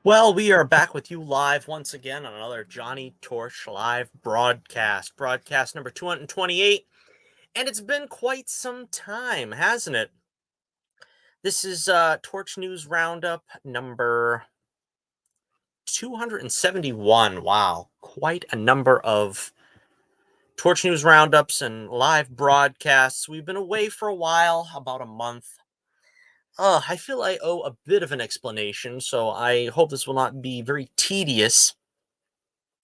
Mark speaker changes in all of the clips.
Speaker 1: Well, we are back with you live once again on another Johnny Torch live broadcast number 228. And it's been quite some time, hasn't it? This is Torch News Roundup number 271. Wow, quite a number of Torch News Roundups and live broadcasts. We've been away for a while, about a month. I feel I owe a bit of an explanation, so I hope this will not be very tedious.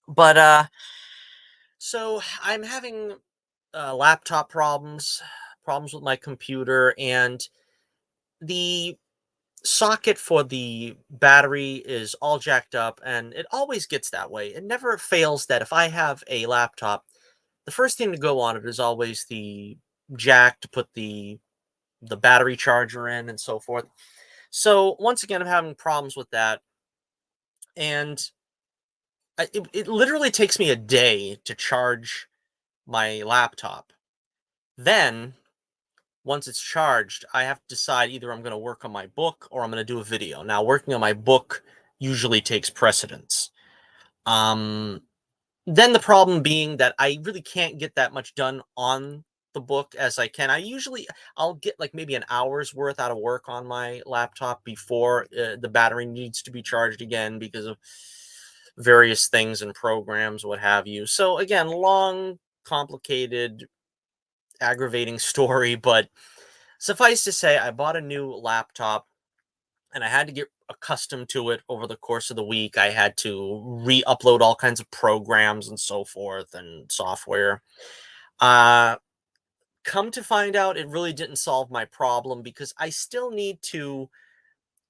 Speaker 1: But I'm having laptop problems with my computer, and the socket for the battery is all jacked up, and it always gets that way. It never fails that if I have a laptop, the first thing to go on it is always the jack to put the battery charger in and so forth. So once again, I'm having problems with that, and it literally takes me a day to charge my laptop. Then once it's charged, I have to decide either I'm going to work on my book or I'm going to do a video. Now, working on my book usually takes precedence. Um, then the problem being that I really can't get that much done on the book as I can. I'll get like maybe an hour's worth out of work on my laptop before the battery needs to be charged again because of various things and programs, what have you. So again, long, complicated, aggravating story, but suffice to say, I bought a new laptop and I had to get accustomed to it over the course of the week. I had to re upload all kinds of programs and so forth and software. Uh, Come to find out, it really didn't solve my problem because I still need to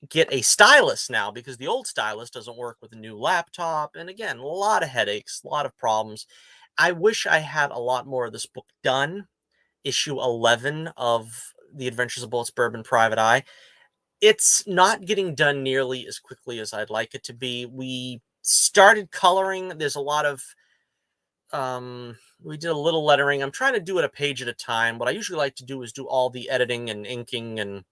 Speaker 1: get a stylus now because the old stylus doesn't work with a new laptop. And again, a lot of headaches, a lot of problems. I wish I had a lot more of this book done. Issue 11 of The Adventures of Bullets Bourbon Private Eye. It's not getting done nearly as quickly as I'd like it to be. We started coloring. There's a lot of we did a little lettering. I'm trying to do it a page at a time. What I usually like to do is do all the editing and inking and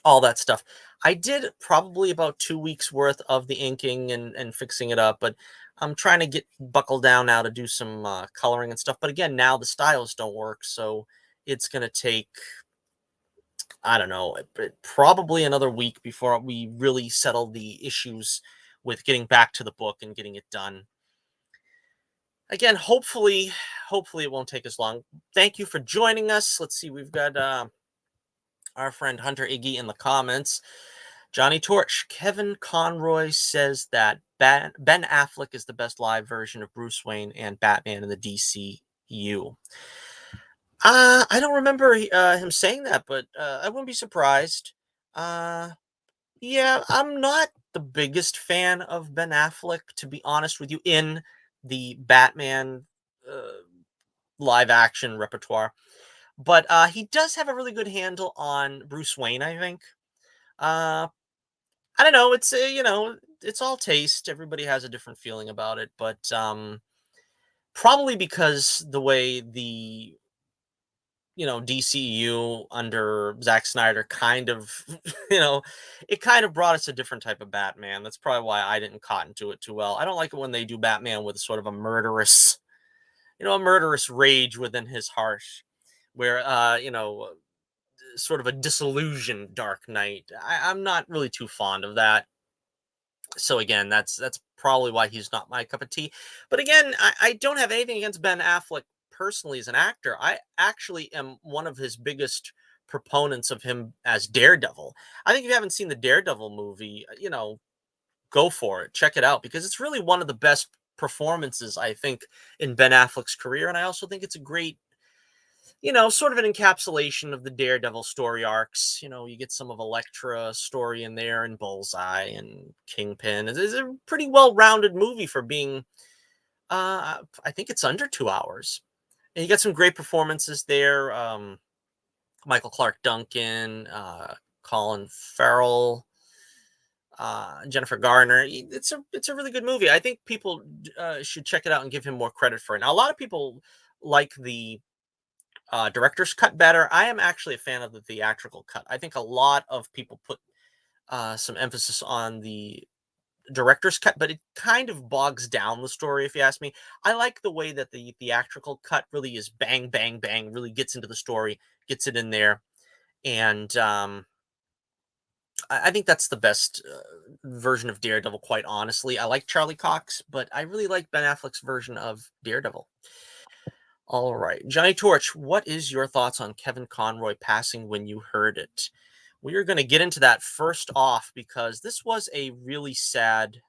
Speaker 1: all that stuff. I did probably about 2 weeks worth of the inking and fixing it up, but I'm trying to get buckled down now to do some coloring and stuff. But again, now the styles don't work, so it's going to take, I don't know, probably another week before we really settle the issues with getting back to the book and getting it done. Again, hopefully it won't take as long. Thank you for joining us. Let's see, we've got our friend Hunter Iggy in the comments. Johnny Torch, Kevin Conroy says that Ben Affleck is the best live version of Bruce Wayne and Batman in the DCU. I don't remember him saying that, but I wouldn't be surprised. Uh, yeah, I'm not the biggest fan of Ben Affleck, to be honest with you, in the Batman uh, live action repertoire. But he does have a really good handle on Bruce Wayne, I think. Uh, I don't know. It's all taste. Everybody has a different feeling about it, but probably because the way the DCU under Zack Snyder kind of, you know, it kind of brought us a different type of Batman. That's probably why I didn't cotton to it too well. I don't like it when they do Batman with sort of a murderous rage within his heart, where sort of a disillusioned Dark Knight. I'm not really too fond of that. So again, that's probably why he's not my cup of tea. But again, I don't have anything against Ben Affleck personally as an actor. I actually am one of his biggest proponents of him as Daredevil. I think if you haven't seen the Daredevil movie, go for it, check it out because it's really one of the best performances I think in Ben Affleck's career, and I also think it's a great sort of an encapsulation of the Daredevil story arcs. You get some of Elektra story in there and Bullseye and Kingpin. It's a pretty well-rounded movie for being, I think it's under 2 hours. And you get some great performances there. Michael Clark Duncan, Colin Farrell, Jennifer Garner. It's a really good movie. I think people should check it out and give him more credit for it. Now, a lot of people like the director's cut better. I am actually a fan of the theatrical cut. I think a lot of people put some emphasis on the director's cut, but it kind of bogs down the story, if you ask me. I like the way that the theatrical cut really is bang, bang, bang, really gets into the story, gets it in there, and I think that's the best version of Daredevil. Quite honestly, I like Charlie Cox, but I really like Ben Affleck's version of Daredevil. All right, Johnny Torch, what is your thoughts on Kevin Conroy passing when you heard it? We are going to get into that first off because this was a really sad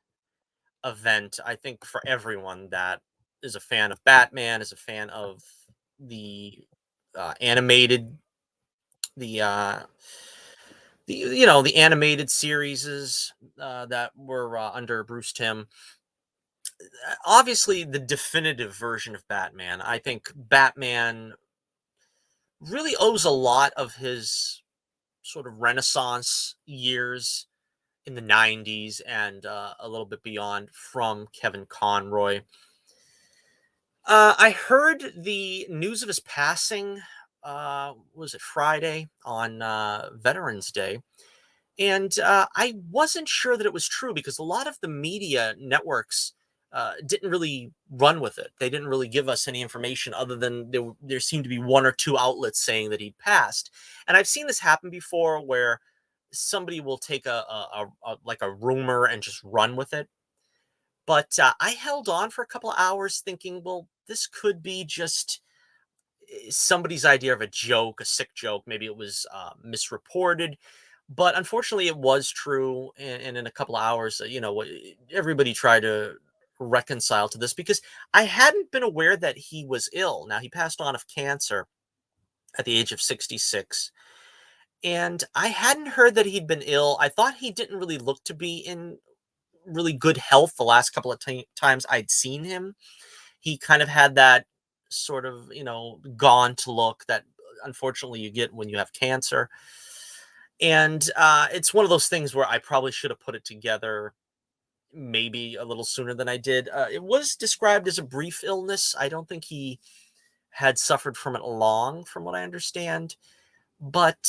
Speaker 1: event, I think, for everyone that is a fan of Batman, is a fan of the animated, the the animated series that were under Bruce Timm. Obviously, the definitive version of Batman. I think Batman really owes a lot of his sort of Renaissance years in the 90s and a little bit beyond from Kevin Conroy. I heard the news of his passing. Was it Friday on Veterans Day? And I wasn't sure that it was true because a lot of the media networks didn't really run with it. They didn't really give us any information other than there seemed to be one or two outlets saying that he'd passed. And I've seen this happen before where somebody will take like a rumor and just run with it. But I held on for a couple of hours thinking, well, this could be just somebody's idea of a joke, a sick joke. Maybe it was misreported, but unfortunately, it was true. And in a couple of hours, everybody tried to reconcile to this because I hadn't been aware that he was ill. Now, he passed on of cancer at the age of 66. And I hadn't heard that he'd been ill. I thought he didn't really look to be in really good health the last couple of times I'd seen him. He kind of had that sort of, gaunt look that unfortunately you get when you have cancer. And it's one of those things where I probably should have put it together maybe a little sooner than I did. It was described as a brief illness. I don't think he had suffered from it long, from what I understand. But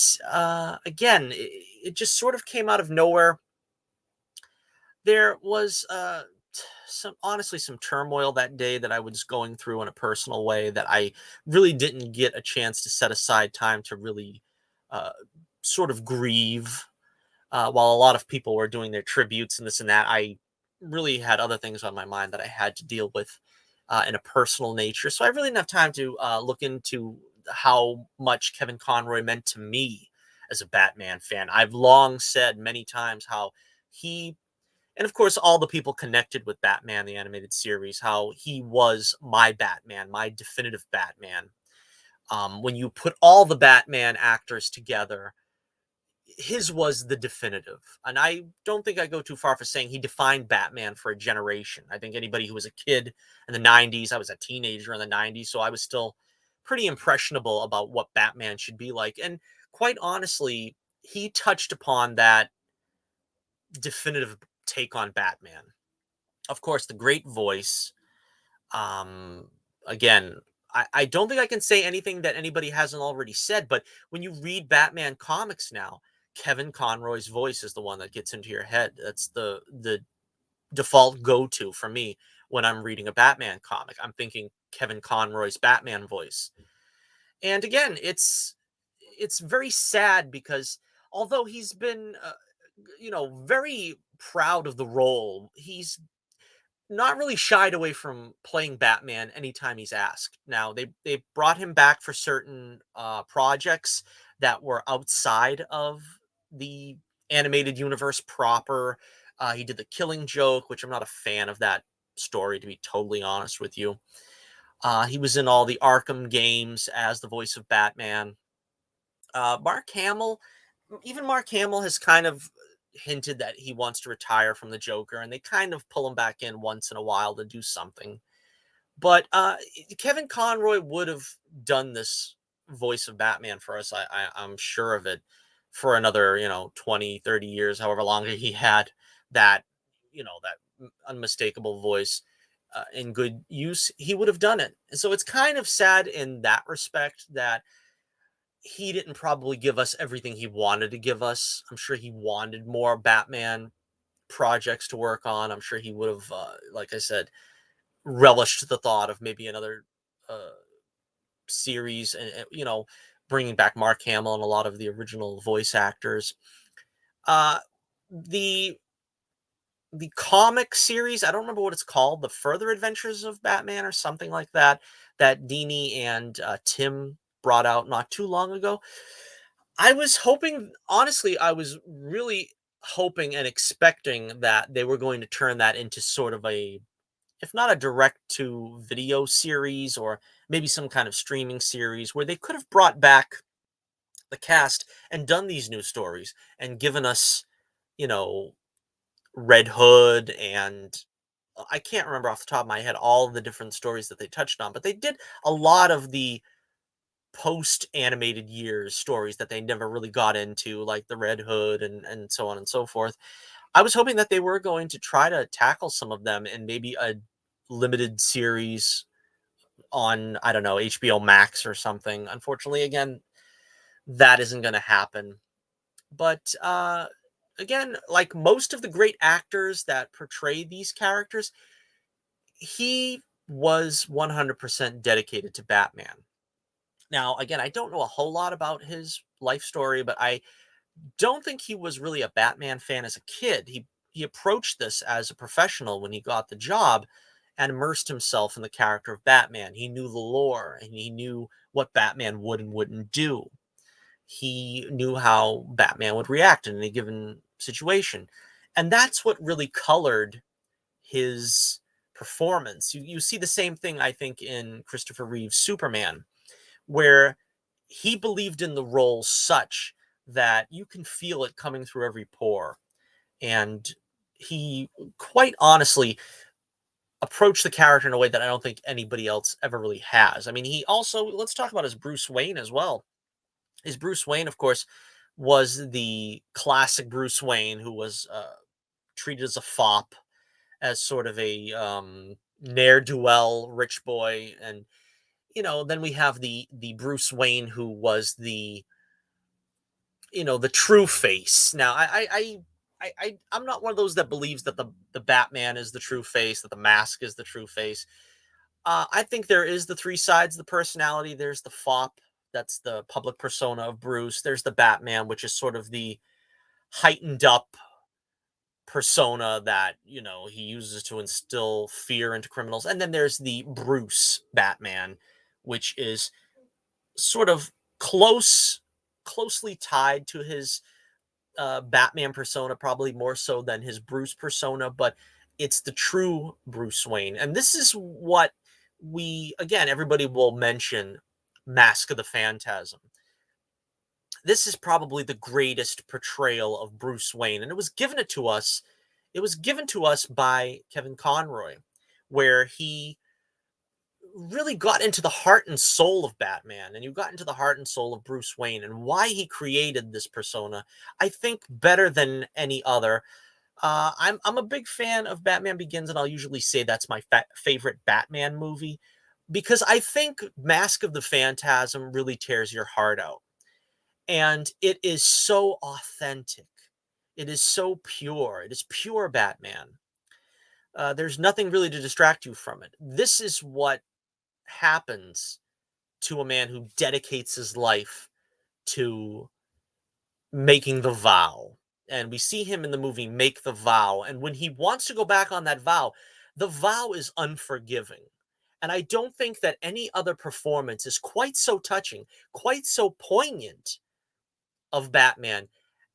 Speaker 1: again, it just sort of came out of nowhere. There was some honestly some turmoil that day that I was going through in a personal way that I really didn't get a chance to set aside time to really uh, sort of grieve. While a lot of people were doing their tributes and this and that, I really had other things on my mind that I had to deal with in a personal nature. So I really didn't have time to look into how much Kevin Conroy meant to me as a Batman fan. I've long said many times how he and of course all the people connected with Batman the animated series, how he was my Batman, my definitive Batman. When you put all the Batman actors together, his was the definitive. And I don't think I go too far for saying he defined Batman for a generation. I think anybody who was a kid in the 90s, I was a teenager in the 90s, so I was still pretty impressionable about what Batman should be like. And quite honestly, he touched upon that definitive take on Batman. Of course, the great voice. Um, Again, I don't think I can say anything that anybody hasn't already said, but when you read Batman comics now, Kevin Conroy's voice is the one that gets into your head. That's the default go-to for me when I'm reading a Batman comic. I'm thinking Kevin Conroy's Batman voice. And again, it's very sad because although he's been very proud of the role, he's not really shied away from playing Batman anytime he's asked. Now they brought him back for certain projects that were outside of the animated universe proper. He did the Killing Joke, which I'm not a fan of that story, to be totally honest with you. He was in all the Arkham games as the voice of Batman. Mark Hamill, even Mark Hamill has kind of hinted that he wants to retire from the Joker, and they kind of pull him back in once in a while to do something. But Kevin Conroy would have done this voice of Batman for us. I'm sure of it for another 20, 30 years, however long he had that that unmistakable voice in good use. He would have done it, and so it's kind of sad in that respect that he didn't probably give us everything he wanted to give us. I'm sure he wanted more Batman projects to work on. I'm sure he would have, like I said, relished the thought of maybe another uh, series, and bringing back Mark Hamill and a lot of the original voice actors. Uh, the the comic series, I don't remember what it's called, The Further Adventures of Batman or something like that, that Dini and Tim brought out not too long ago. I was hoping, honestly, I was really hoping and expecting that they were going to turn that into sort of a, if not a direct to video series, or maybe some kind of streaming series where they could have brought back the cast and done these new stories and given us, you know, Red Hood and I can't remember off the top of my head all the different stories that they touched on, but they did a lot of the post animated years stories that they never really got into, like the Red Hood and so on and so forth. I was hoping that they were going to try to tackle some of them in maybe a limited series on, I don't know, HBO Max or something. Unfortunately, again, that isn't going to happen. But again, like most of the great actors that portray these characters, he was 100% dedicated to Batman. Now, again, I don't know a whole lot about his life story, but I don't think he was really a Batman fan as a kid. He approached this as a professional when he got the job and immersed himself in the character of Batman. He knew the lore and he knew what Batman would and wouldn't do. He knew how Batman would react in any given situation. And that's what really colored his performance. You see the same thing, I think, in Christopher Reeve's Superman, where he believed in the role such that you can feel it coming through every pore. And he quite honestly approached the character in a way that I don't think anybody else ever really has. I mean, he also, let's talk about his Bruce Wayne as well. His Bruce Wayne, of course, was the classic Bruce Wayne who was treated as a fop, as sort of a ne'er do well rich boy, and then we have the Bruce Wayne who was the the true face. Now, I'm not one of those that believes that the Batman is the true face, that the mask is the true face. I think there is the three sides of the personality. There's the fop, that's the public persona of Bruce. There's the Batman, which is sort of the heightened up persona that he uses to instill fear into criminals. And then there's the Bruce Batman, which is sort of closely tied to his Batman persona, probably more so than his Bruce persona, but it's the true Bruce Wayne. And this is what again, everybody will mention Mask of the Phantasm. This is probably the greatest portrayal of Bruce Wayne, and it was given to us by Kevin Conroy, where he really got into the heart and soul of Batman, and you got into the heart and soul of Bruce Wayne and why he created this persona, I think better than any other. I'm a big fan of Batman Begins, and I'll usually say that's my favorite Batman movie because I think Mask of the Phantasm really tears your heart out, and it is so authentic. It is so pure. It is pure Batman. There's nothing really to distract you from it. This is what happens to a man who dedicates his life to making the vow. And we see him in the movie make the vow. And when he wants to go back on that vow, the vow is unforgiving. And I don't think that any other performance is quite so touching, quite so poignant of Batman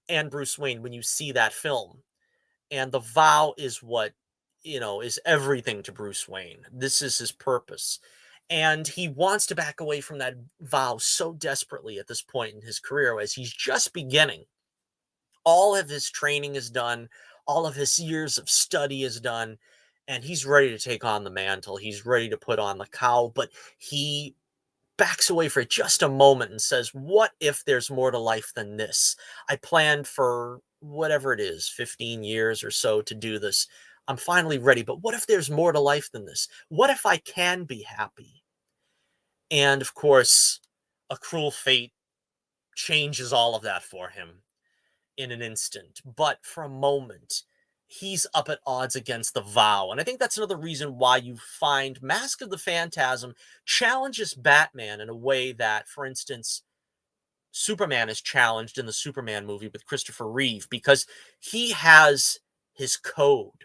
Speaker 1: and Bruce Wayne when you see that film. And the vow is what, is everything to Bruce Wayne. This is his purpose. And he wants to back away from that vow so desperately at this point in his career as he's just beginning. All of his training is done, all of his years of study is done, and he's ready to take on the mantle. He's ready to put on the cowl, but he backs away for just a moment and says, "What if there's more to life than this? I planned for whatever it is, 15 years or so to do this. I'm finally ready, but what if there's more to life than this? What if I can be happy?" And of course, a cruel fate changes all of that for him in an instant. But for a moment, he's up at odds against the Vow. And I think that's another reason why you find Mask of the Phantasm challenges Batman in a way that, for instance, Superman is challenged in the Superman movie with Christopher Reeve, because he has his code.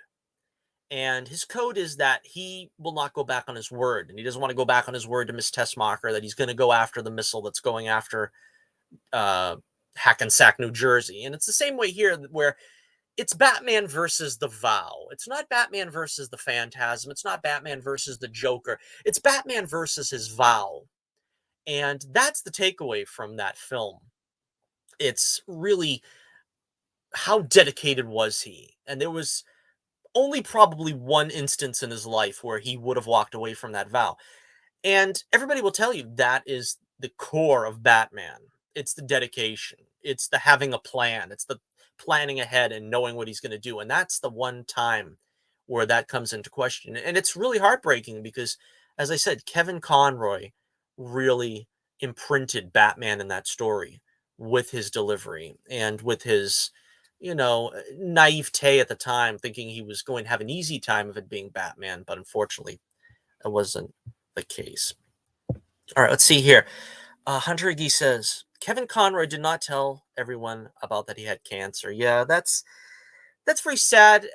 Speaker 1: And his code is that he will not go back on his word. And he doesn't want to go back on his word to Miss Tessmacher that he's going to go after the missile that's going after uh, Hackensack, New Jersey. And it's the same way here, where it's Batman versus the Vow. It's not Batman versus the Phantasm. It's not Batman versus the Joker. It's Batman versus his Vow. And that's the takeaway from that film. It's really, how dedicated was he? And there was only probably one instance in his life where he would have walked away from that vow. And everybody will tell you that is the core of Batman. It's the dedication. It's the having a plan. It's the planning ahead and knowing what he's going to do. And that's the one time where that comes into question. And it's really heartbreaking because, as I said, Kevin Conroy really imprinted Batman in that story with his delivery and with his, naivete at the time, thinking he was going to have an easy time of it being Batman. But unfortunately, that wasn't the case. All right, let's see here. Hunter Agee says Kevin Conroy did not tell everyone about that he had cancer. Yeah, that's very sad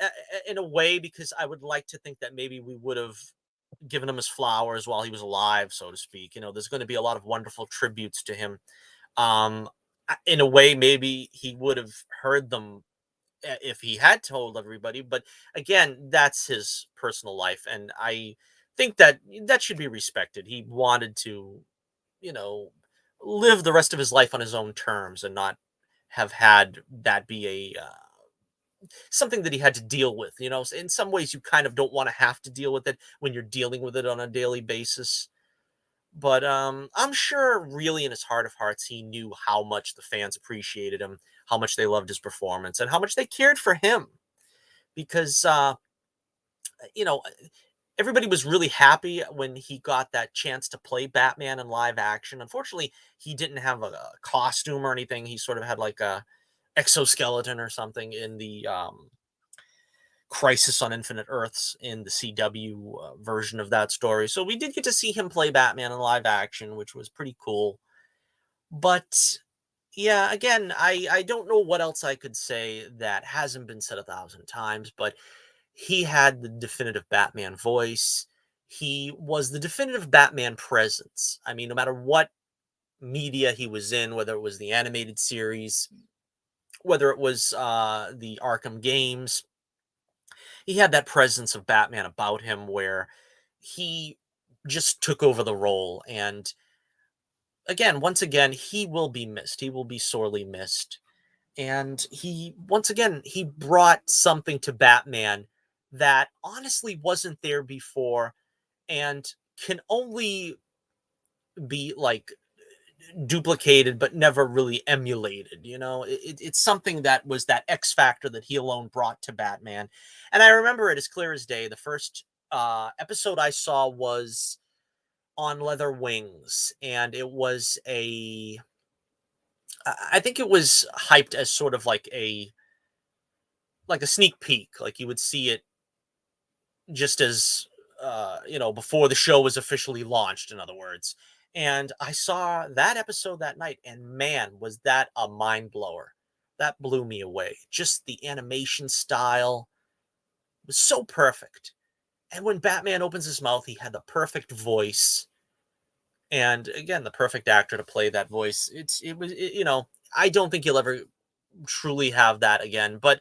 Speaker 1: in a way, because I would like to think that maybe we would have given him his flowers while he was alive, so to speak. There's going to be a lot of wonderful tributes to him. Um, in a way, maybe he would have heard them if he had told everybody. But again, that's his personal life, and I think that that should be respected. He wanted to, you know, live the rest of his life on his own terms and not have had that be a something that he had to deal with. In some ways, you kind of don't want to have to deal with it when you're dealing with it on a daily basis. But I'm sure, really, in his heart of hearts, he knew how much the fans appreciated him, how much they loved his performance, and how much they cared for him. Because you know, everybody was really happy when he got that chance to play Batman in live action. Unfortunately, he didn't have a costume or anything. He sort of had like a exoskeleton or something in the Crisis on Infinite Earths in the CW version of that story. So we did get to see him play Batman in live action, which was pretty cool. But yeah, again, I don't know what else I could say that hasn't been said 1,000 times, but he had the definitive Batman voice. He was the definitive Batman presence. I mean, no matter what media he was in, whether it was the animated series, whether it was the Arkham games, he had that presence of Batman about him where he just took over the role. And again, once again, he will be missed. He will be sorely missed. And once again, he brought something to Batman that honestly wasn't there before and can only be like duplicated but never really emulated. It's something that was that X factor that he alone brought to Batman. And I remember it as clear as day. The first episode I saw was on Leather Wings, and it was I think it was hyped as sort of like a sneak peek, like you would see it just as before the show was officially launched, in other words. And I saw that episode that night, and man, was that a mind blower. That blew me away. Just the animation style was so perfect. And when Batman opens his mouth, he had the perfect voice, and again, the perfect actor to play that voice. I don't think you'll ever truly have that again. But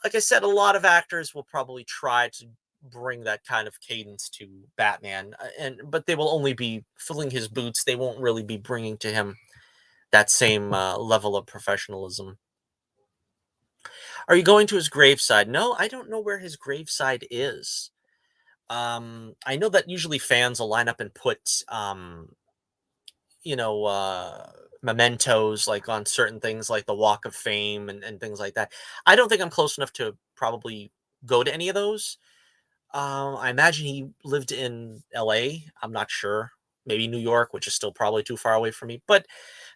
Speaker 1: like I said, a lot of actors will probably try to bring that kind of cadence to Batman, but they will only be filling his boots. They won't really be bringing to him that same level of professionalism. Are you going to his graveside? No, I don't know where his graveside is. I know that usually fans will line up and put you know, uh, mementos like on certain things like the Walk of Fame and things like that. I don't think I'm close enough to probably go to any of those. I imagine he lived in LA. I'm not sure. Maybe New York, which is still probably too far away from me. But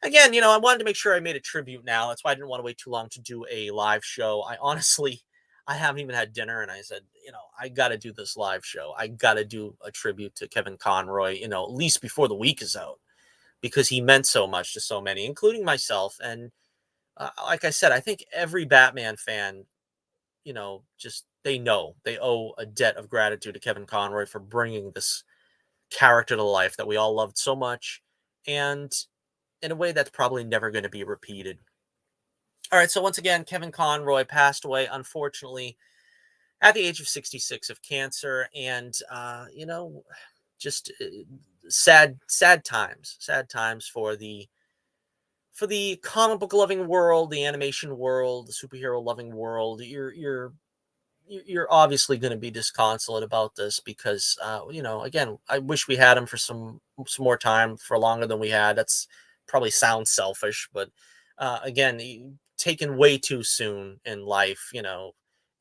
Speaker 1: again, I wanted to make sure I made a tribute now. That's why I didn't want to wait too long to do a live show. I honestly, I haven't even had dinner, and I said, I got to do this live show. I got to do a tribute to Kevin Conroy, at least before the week is out, because he meant so much to so many, including myself. And like I said, I think every Batman fan, just they owe a debt of gratitude to Kevin Conroy for bringing this character to life that we all loved so much, and in a way that's probably never going to be repeated. All right, so once again, Kevin Conroy passed away, unfortunately, at the age of 66 of cancer, and just sad times for the comic book loving world, the animation world, the superhero loving world. You're obviously going to be disconsolate about this because again, I wish we had him for some more time, for longer than we had. That's probably sounds selfish, but again, taken way too soon in life.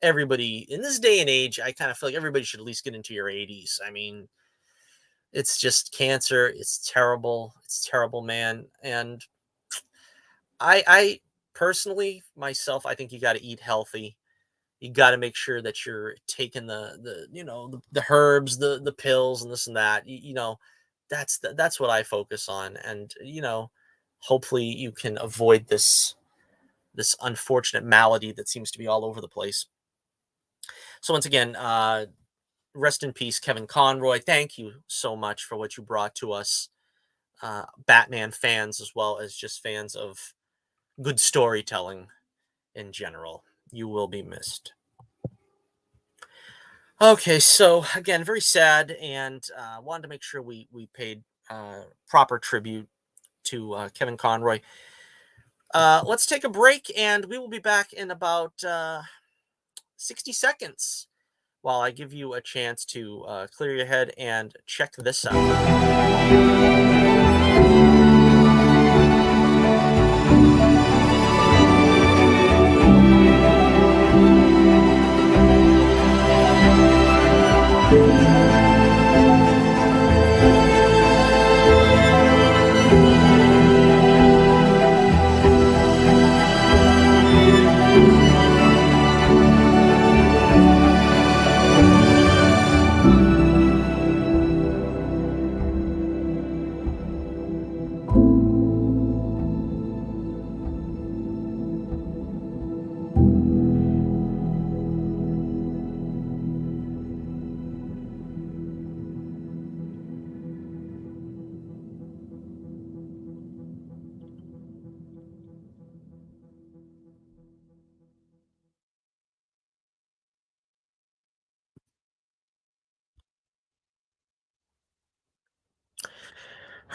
Speaker 1: Everybody in this day and age, I kind of feel like everybody should at least get into your 80s. I mean, it's just cancer. It's terrible, man. And I personally myself, I think you got to eat healthy. You got to make sure that you're taking the herbs, the pills, and this and that. That's what I focus on, and hopefully you can avoid this unfortunate malady that seems to be all over the place. So once again, rest in peace, Kevin Conroy. Thank you so much for what you brought to us, Batman fans, as well as just fans of good storytelling in general. You will be missed. Okay, so again, very sad, and wanted to make sure we paid proper tribute to Kevin Conroy. Let's take a break, and we will be back in about 60 seconds while I give you a chance to clear your head and check this out.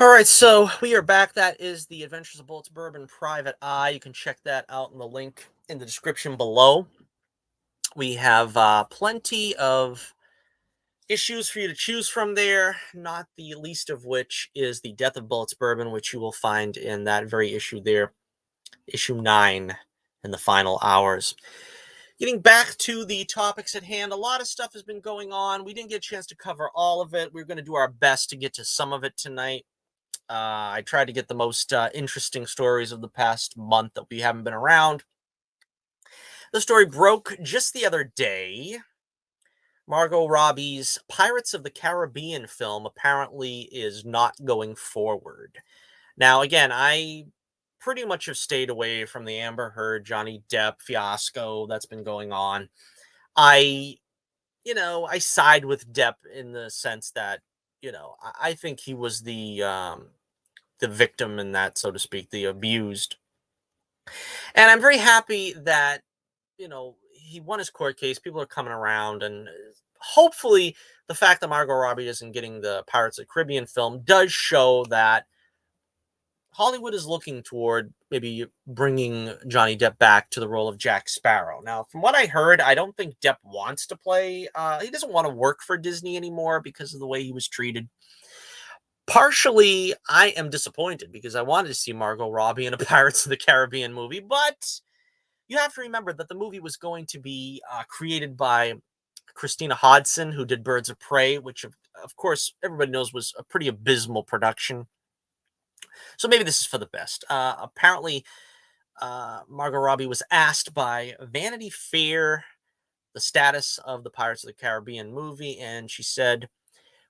Speaker 1: All right, so we are back. That is The Adventures of Bullets Bourbon Private Eye. You can check that out in the link in the description below. We have plenty of issues for you to choose from there, not the least of which is The Death of Bullets Bourbon, which you will find in that very issue there, issue 9, in the final hours. Getting back to the topics at hand, a lot of stuff has been going on. We didn't get a chance to cover all of it. We're going to do our best to get to some of it tonight. I tried to get the most interesting stories of the past month that we haven't been around. The story broke just the other day. Margot Robbie's Pirates of the Caribbean film apparently is not going forward. Now, again, I pretty much have stayed away from the Amber Heard, Johnny Depp fiasco that's been going on. I, I side with Depp in the sense that, I think he was the victim in that, so to speak, the abused. And I'm very happy that, he won his court case. People are coming around, and hopefully the fact that Margot Robbie isn't getting the Pirates of the Caribbean film does show that Hollywood is looking toward maybe bringing Johnny Depp back to the role of Jack Sparrow. Now, from what I heard, I don't think Depp wants to play. He doesn't want to work for Disney anymore because of the way he was treated. Partially, I am disappointed because I wanted to see Margot Robbie in a Pirates of the Caribbean movie, but you have to remember that the movie was going to be created by Christina Hodson, who did Birds of Prey, which, of course, everybody knows was a pretty abysmal production. So maybe this is for the best. Apparently, Margot Robbie was asked by Vanity Fair the status of the Pirates of the Caribbean movie, and she said,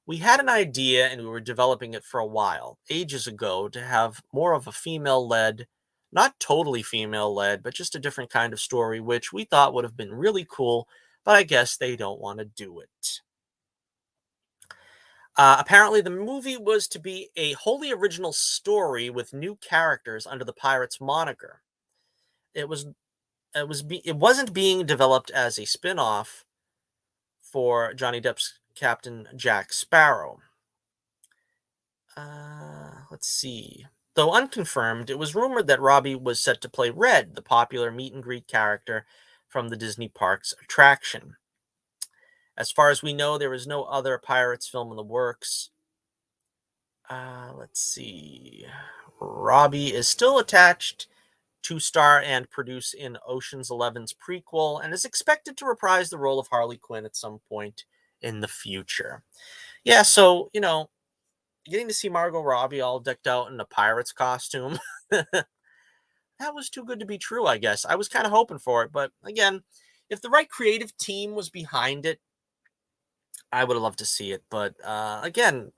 Speaker 1: "We had an idea and we were developing it for a while, ages ago, to have more of a female led, not totally female led, but just a different kind of story, which we thought would have been really cool, but I guess they don't want to do it." Apparently, the movie was to be a wholly original story with new characters under the Pirates moniker. It was it wasn't being developed as a spin-off for Johnny Depp's Captain Jack Sparrow. Let's see. Though unconfirmed, it was rumored that Robbie was set to play Red, the popular meet and greet character from the Disney Parks attraction. As far as we know, there is no other Pirates film in the works. Let's see. Robbie is still attached to star and produce in Ocean's Eleven's prequel and is expected to reprise the role of Harley Quinn at some point in the future. Yeah, so, getting to see Margot Robbie all decked out in a pirate's costume, that was too good to be true, I guess. I was kind of hoping for it, but again, if the right creative team was behind it, I would have loved to see it. But again,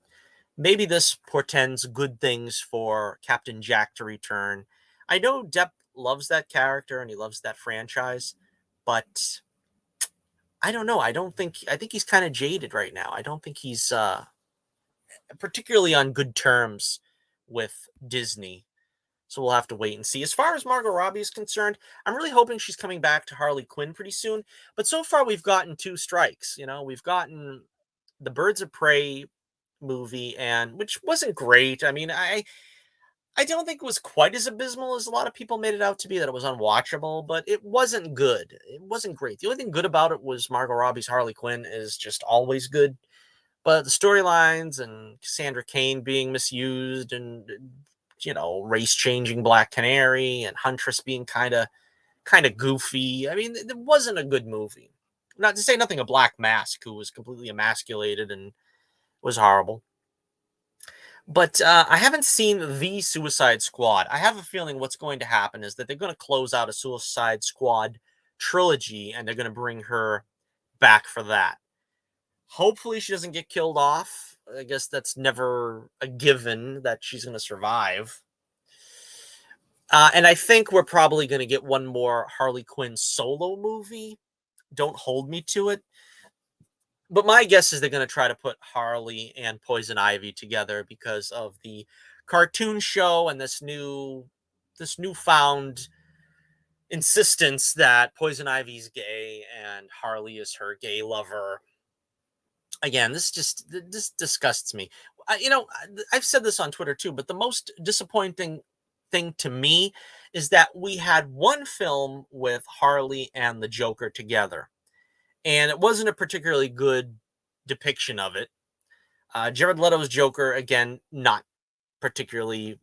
Speaker 1: maybe this portends good things for Captain Jack to return. I know Depp loves that character and he loves that franchise, but I don't know. I think he's kind of jaded right now. I don't think he's particularly on good terms with Disney. So we'll have to wait and see. As far as Margot Robbie is concerned, I'm really hoping she's coming back to Harley Quinn pretty soon. But so far, we've gotten two strikes. We've gotten the Birds of Prey movie, and which wasn't great. I mean, I don't think it was quite as abysmal as a lot of people made it out to be, that it was unwatchable, but it wasn't good. It wasn't great. The only thing good about it was Margot Robbie's Harley Quinn is just always good. But the storylines and Cassandra Cain being misused and race changing Black Canary and Huntress being kind of goofy. I mean, it wasn't a good movie. Not to say nothing of Black Mask, who was completely emasculated and was horrible. But I haven't seen The Suicide Squad. I have a feeling what's going to happen is that they're going to close out a Suicide Squad trilogy and they're going to bring her back for that. Hopefully, she doesn't get killed off. I guess that's never a given that she's going to survive. And I think we're probably going to get one more Harley Quinn solo movie. Don't hold me to it. But my guess is they're going to try to put Harley and Poison Ivy together because of the cartoon show and this newfound insistence that Poison Ivy's gay and Harley is her gay lover. Again, this disgusts me. I've said this on Twitter too, but the most disappointing thing to me is that we had one film with Harley and the Joker together, and it wasn't a particularly good depiction of it. Jared Leto's Joker, again, not particularly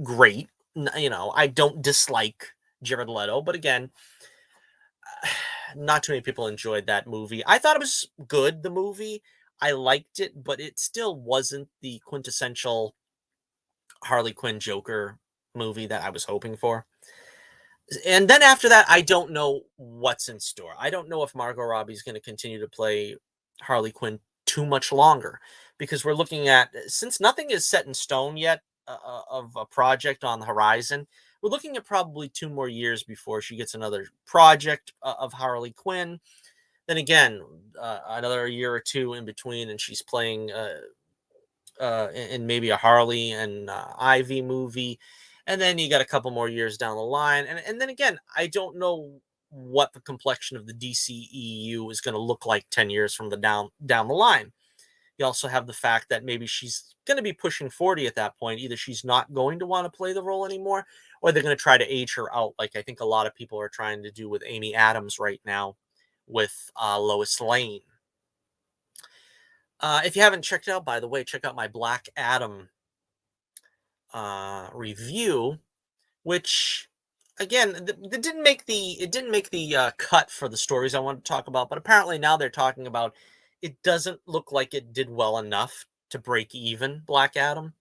Speaker 1: great. I don't dislike Jared Leto, but again, not too many people enjoyed that movie. I thought it was good, the movie. I liked it, but it still wasn't the quintessential Harley Quinn Joker movie that I was hoping for. And then after that, I don't know what's in store. I don't know if Margot Robbie's going to continue to play Harley Quinn too much longer, because we're looking at, since nothing is set in stone yet of a project on the horizon, we're looking at probably 2 more years before she gets another project of Harley Quinn. Then again, another year or two in between, and she's playing in maybe a Harley and Ivy movie. And then you got a couple more years down the line. And then again, I don't know what the complexion of the DCEU is going to look like 10 years from the down the line. You also have the fact that maybe she's going to be pushing 40 at that point. Either she's not going to want to play the role anymore, or they're going to try to age her out, like I think a lot of people are trying to do with Amy Adams right now with Lois Lane. If you haven't checked out, by the way, check out my Black Adam review, which again, it didn't make the cut for the stories I wanted to talk about, but apparently now they're talking about it doesn't look like it did well enough to break even, Black Adam.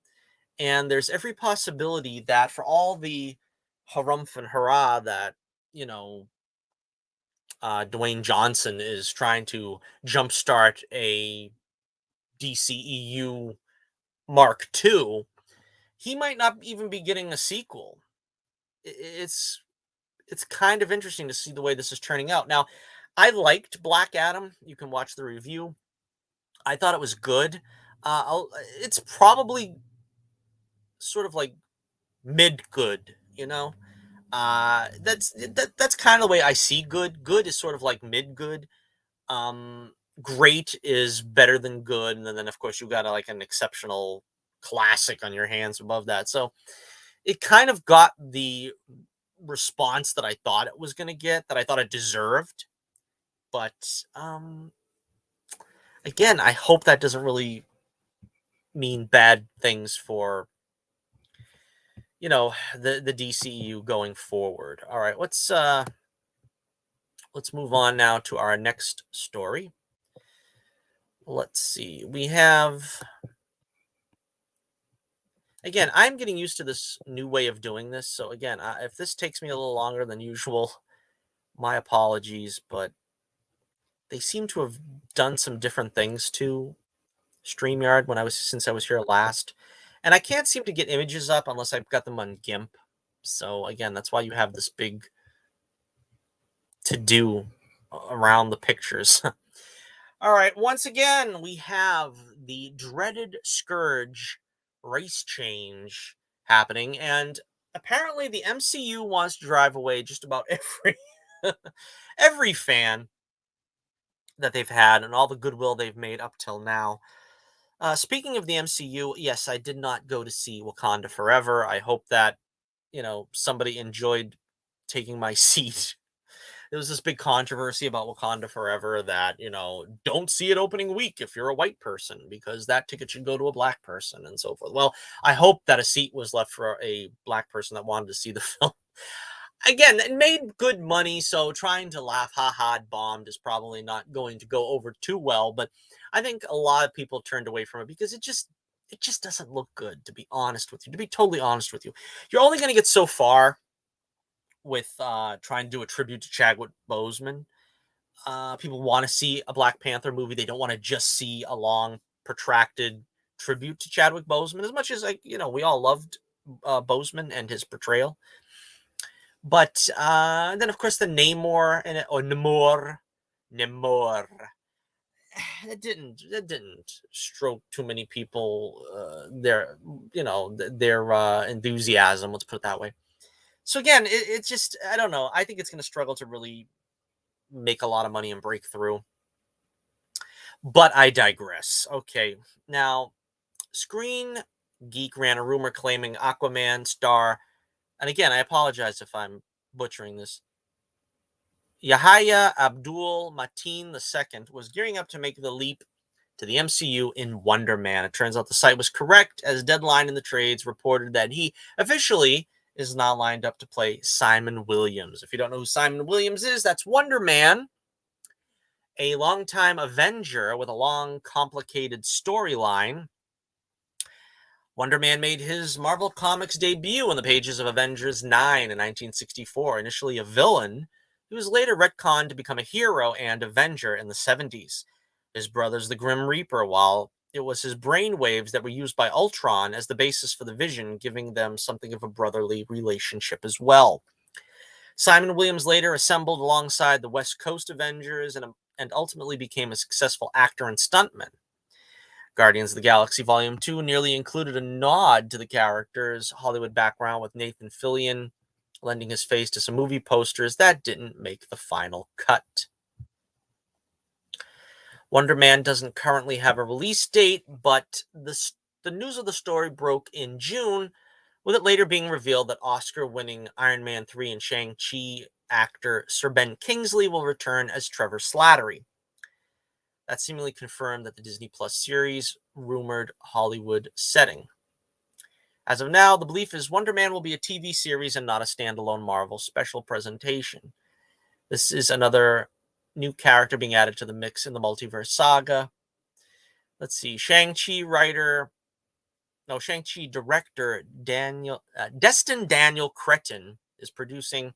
Speaker 1: And there's every possibility that for all the harumph and hurrah that, Dwayne Johnson is trying to jumpstart a DCEU Mark II, he might not even be getting a sequel. It's kind of interesting to see the way this is turning out. Now, I liked Black Adam. You can watch the review. I thought it was good. It's probably sort of like mid good, you know. That's kind of the way I see good. Good is sort of like mid good. Um, Great is better than good, and then of course you got like an exceptional classic on your hands above that. So it kind of got the response that I thought it was going to get, that I thought it deserved. But again, I hope that doesn't really mean bad things for the DCU going forward. All right, let's move on now to our next story. Let's see. We have, again, I'm getting used to this new way of doing this. So again, if this takes me a little longer than usual, my apologies, but they seem to have done some different things to StreamYard since I was here last. And I can't seem to get images up unless I've got them on GIMP. So again, that's why you have this big to do around the pictures. All right, once again, we have the dreaded Scourge race change happening, and apparently the MCU wants to drive away just about every fan that they've had and all the goodwill they've made up till now. Speaking of the MCU, yes, I did not go to see Wakanda Forever. I hope that, somebody enjoyed taking my seat. There was this big controversy about Wakanda Forever that, don't see it opening week if you're a white person because that ticket should go to a black person and so forth. Well, I hope that a seat was left for a black person that wanted to see the film. Again, it made good money, so trying to laugh, ha ha, bombed is probably not going to go over too well. But I think a lot of people turned away from it because it just doesn't look good, to be honest with you. To be totally honest with you, you're only going to get so far with trying to do a tribute to Chadwick Boseman. People want to see a Black Panther movie. They don't want to just see a long, protracted tribute to Chadwick Boseman. As much as we all loved Boseman and his portrayal. But then, of course, the Namor and or Namor. That didn't stroke too many people their enthusiasm. Let's put it that way. So again, it's just, I don't know. I think it's going to struggle to really make a lot of money and break through. But I digress. Okay, now Screen Geek ran a rumor claiming Aquaman star, and again, I apologize if I'm butchering this, Yahya Abdul Mateen II was gearing up to make the leap to the MCU in Wonder Man. It turns out the site was correct, as Deadline in the Trades reported that he officially is now lined up to play Simon Williams. If you don't know who Simon Williams is, that's Wonder Man, a longtime Avenger with a long, complicated storyline. Wonder Man made his Marvel Comics debut in the pages of Avengers 9 in 1964, initially a villain. He was later retconned to become a hero and Avenger in the 70s. His brother's the Grim Reaper, while it was his brainwaves that were used by Ultron as the basis for the Vision, giving them something of a brotherly relationship as well. Simon Williams later assembled alongside the West Coast Avengers and ultimately became a successful actor and stuntman. Guardians of the Galaxy Volume 2 nearly included a nod to the character's Hollywood background, with Nathan Fillion lending his face to some movie posters that didn't make the final cut. Wonder Man doesn't currently have a release date, but the news of the story broke in June, with it later being revealed that Oscar-winning Iron Man 3 and Shang-Chi actor Sir Ben Kingsley will return as Trevor Slattery. That seemingly confirmed that the Disney Plus series rumored Hollywood setting. As of now, the belief is Wonder Man will be a TV series and not a standalone Marvel special presentation. This is another new character being added to the mix in the multiverse saga. Let's see, Shang-Chi director Destin Daniel Cretton is producing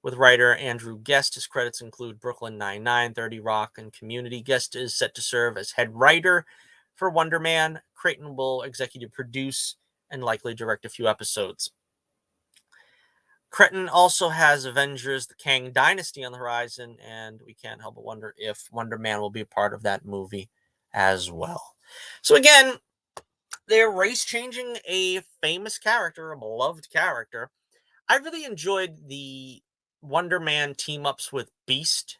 Speaker 1: with writer Andrew Guest. His credits include Brooklyn Nine-Nine, 30 Rock, and Community. Guest is set to serve as head writer for Wonder Man. Creighton will executive produce and likely direct a few episodes. Creighton also has Avengers: The Kang Dynasty on the horizon, and we can't help but wonder if Wonder Man will be a part of that movie as well. So again, they're race changing a famous character, a beloved character. I really enjoyed the Wonder Man team ups with Beast.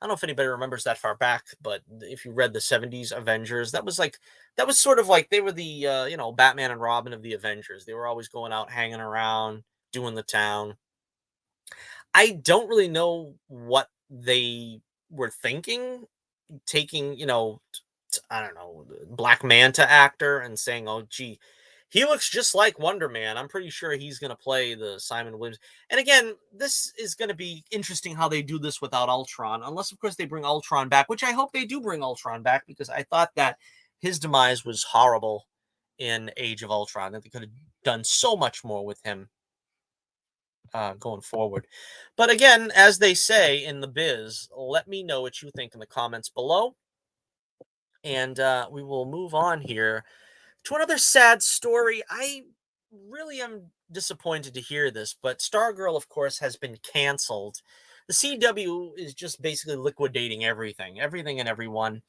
Speaker 1: I don't know if anybody remembers that far back, but if you read the 70s Avengers, that was sort of like they were the Batman and Robin of the Avengers. They were always going out hanging around, doing the town. I don't really know what they were thinking, taking, I don't know, Black Manta actor and saying, "Oh, gee, he looks just like Wonder Man. I'm pretty sure he's going to play the Simon Williams." And again, this is going to be interesting how they do this without Ultron, unless, of course, they bring Ultron back, which I hope they do bring Ultron back because I thought that his demise was horrible in Age of Ultron, that they could have done so much more with him going forward. But again, as they say in the biz, let me know what you think in the comments below. And we will move on here to another sad story. I really am disappointed to hear this, but Stargirl, of course, has been canceled. The CW is just basically liquidating everything and everyone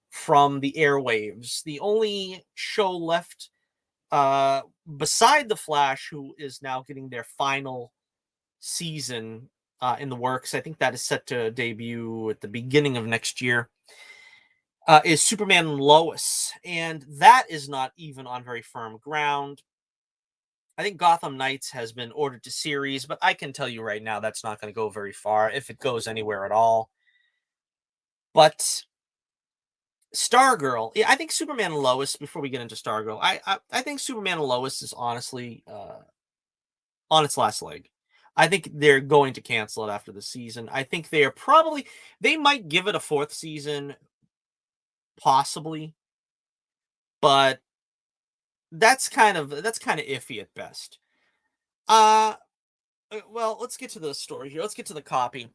Speaker 1: from the airwaves. The only show left beside The Flash, who is now getting their final season in the works. I think that is set to debut at the beginning of next year. Is Superman and Lois, and that is not even on very firm ground. I think Gotham Knights has been ordered to series, but I can tell you right now that's not going to go very far, if it goes anywhere at all. But Stargirl, yeah, I think Superman and Lois. Before we get into Stargirl, I think Superman and Lois is honestly on its last leg. I think they're going to cancel it after the season. I think they might give it a fourth season, possibly, but that's kind of iffy at best. Uh well, let's get to the story here. Let's get to the copy.